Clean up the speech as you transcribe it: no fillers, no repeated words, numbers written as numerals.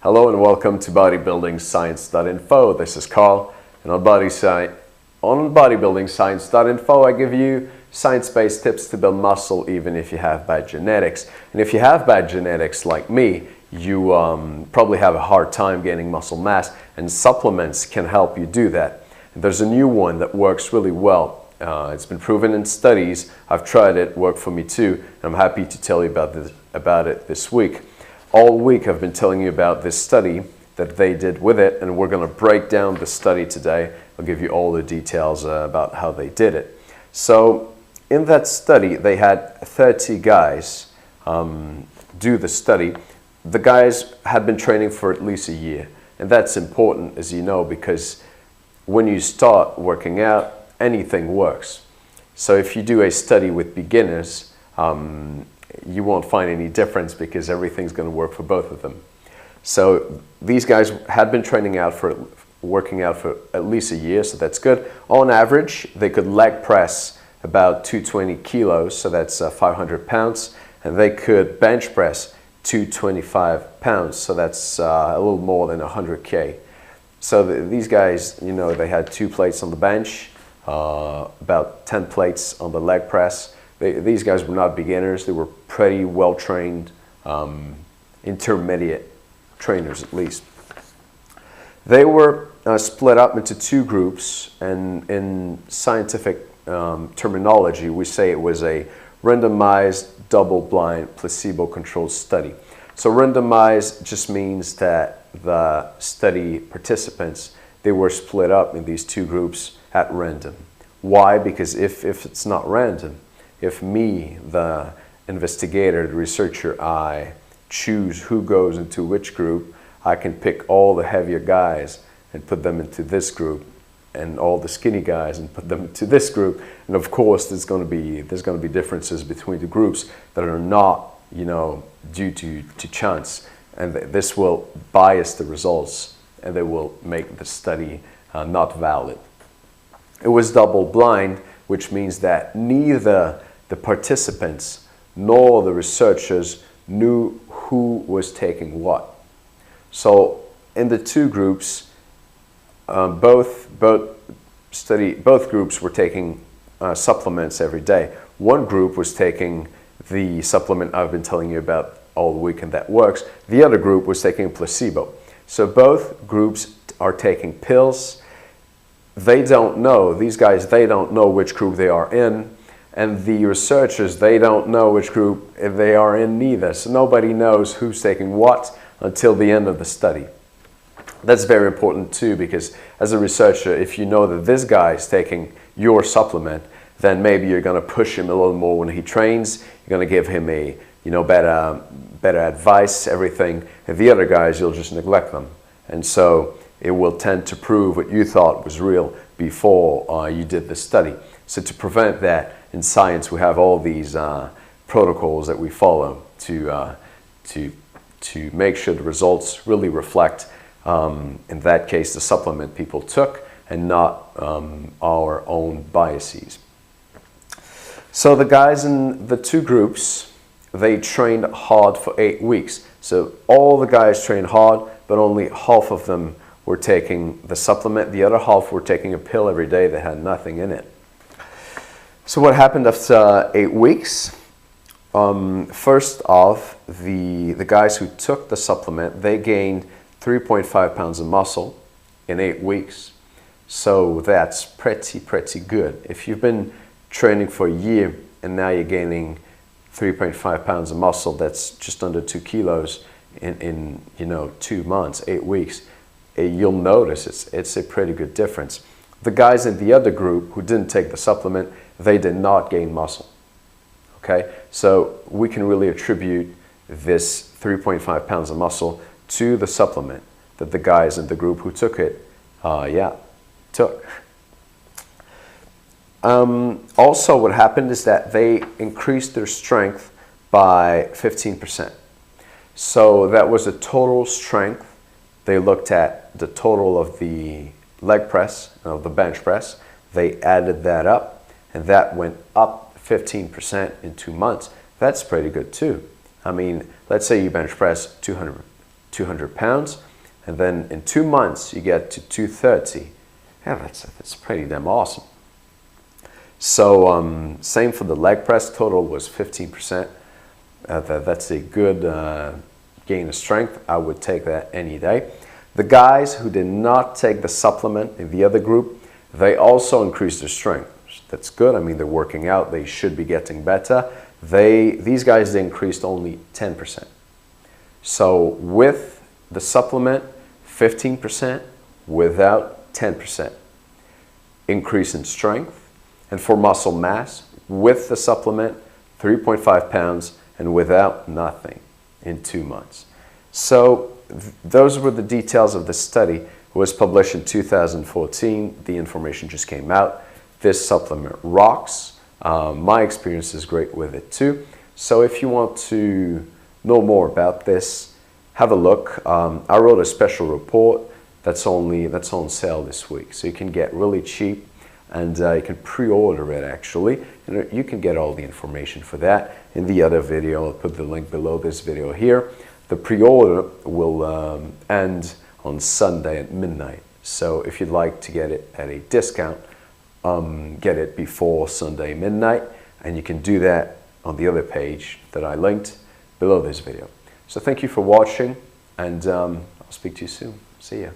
Hello and welcome to bodybuildingscience.info. This is Carl, and on bodybuildingscience.info I give you science-based tips to build muscle even if you have bad genetics. And if you have bad genetics like me, you probably have a hard time gaining muscle mass, and supplements can help you do that. And there's a new one that works really well. It's been proven in studies. I've tried it, worked for me too, and I'm happy to tell you about it this week. All week I've been telling you about this study that they did with it, and we're going to break down the study today. I'll give you all the details about how they did it. So in that study, they had 30 guys do the study. The guys had been training for at least a year, and that's important, as you know, because when you start working out, anything works. So if you do a study with beginners, you won't find any difference because everything's going to work for both of them. So these guys had been working out for at least a year, so that's good. On average, they could leg press about 220 kilos, so that's 500 pounds, and they could bench press 225 pounds, so that's a little more than 100K. So these guys, you know, they had 2 plates on the bench, about 10 plates on the leg press. These guys were not beginners. They were pretty well-trained, intermediate trainers at least. They were split up into 2 groups, and in scientific terminology, we say it was a randomized, double-blind, placebo-controlled study. So randomized just means that the study participants, they were split up in these 2 groups at random. Why? Because if it's not random, if me, the investigator, the researcher, I choose who goes into which group, I can pick all the heavier guys and put them into this group, and all the skinny guys and put them into this group. And of course, there's going to be differences between the groups that are not, you know, due to chance, and this will bias the results, and they will make the study not valid. It was double blind, which means that neither the participants nor the researchers knew who was taking what. So in the 2 groups, both groups were taking supplements every day. One group was taking the supplement I've been telling you about all the week, and that works. The other group was taking a placebo. So both groups are taking pills. They don't know, these guys, they don't know which group they are in, and the researchers, they don't know which group they are in neither. So nobody knows who's taking what until the end of the study. That's very important too, because as a researcher, if you know that this guy is taking your supplement, then maybe you're going to push him a little more when he trains. You're going to give him a, you know, better advice, everything. And the other guys, you'll just neglect them. And so it will tend to prove what you thought was real before you did the study. So to prevent that, in science, we have all these protocols that we follow to make sure the results really reflect, in that case, the supplement people took, and not our own biases. So the guys in the 2 groups, they trained hard for 8 weeks. So all the guys trained hard, but only half of them were taking the supplement. The other half were taking a pill every day that had nothing in it. So what happened after 8 weeks? First off, the guys who took the supplement, they gained 3.5 pounds of muscle in 8 weeks. So that's pretty good. If you've been training for a year and now you're gaining 3.5 pounds of muscle, that's just under 2 kilos in 2 months, 8 weeks, you'll notice it's a pretty good difference. The guys in the other group who didn't take the supplement, they did not gain muscle. Okay, so we can really attribute this 3.5 pounds of muscle to the supplement that the guys in the group who took it, took. Also, what happened is that they increased their strength by 15%. So that was the total strength. They looked at the total of the leg press, of the bench press. They added that up, and that went up 15% in 2 months. That's pretty good too. I mean, let's say you bench press 200 200 pounds. And then in 2 months, you get to 230. Yeah, that's pretty damn awesome. So same for the leg press. Total was 15%. That's a good gain of strength. I would take that any day. The guys who did not take the supplement in the other group, they also increased their strength. That's good. I mean, they're working out. They should be getting better. These guys, they increased only 10%. So with the supplement, 15%, without 10%. Increase in strength. And for muscle mass, with the supplement, 3.5 pounds, and without, nothing in 2 months. So those were the details of the study. It was published in 2014. The information just came out. This supplement rocks. My experience is great with it too. So if you want to know more about this, have a look. I wrote a special report that's on sale this week. So you can get really cheap, and you can pre-order it actually. And you can get all the information for that in the other video. I'll put the link below this video here. The pre-order will end on Sunday at midnight. So if you'd like to get it at a discount, get it before Sunday midnight, and you can do that on the other page that I linked below this video. So thank you for watching, and I'll speak to you soon. See ya.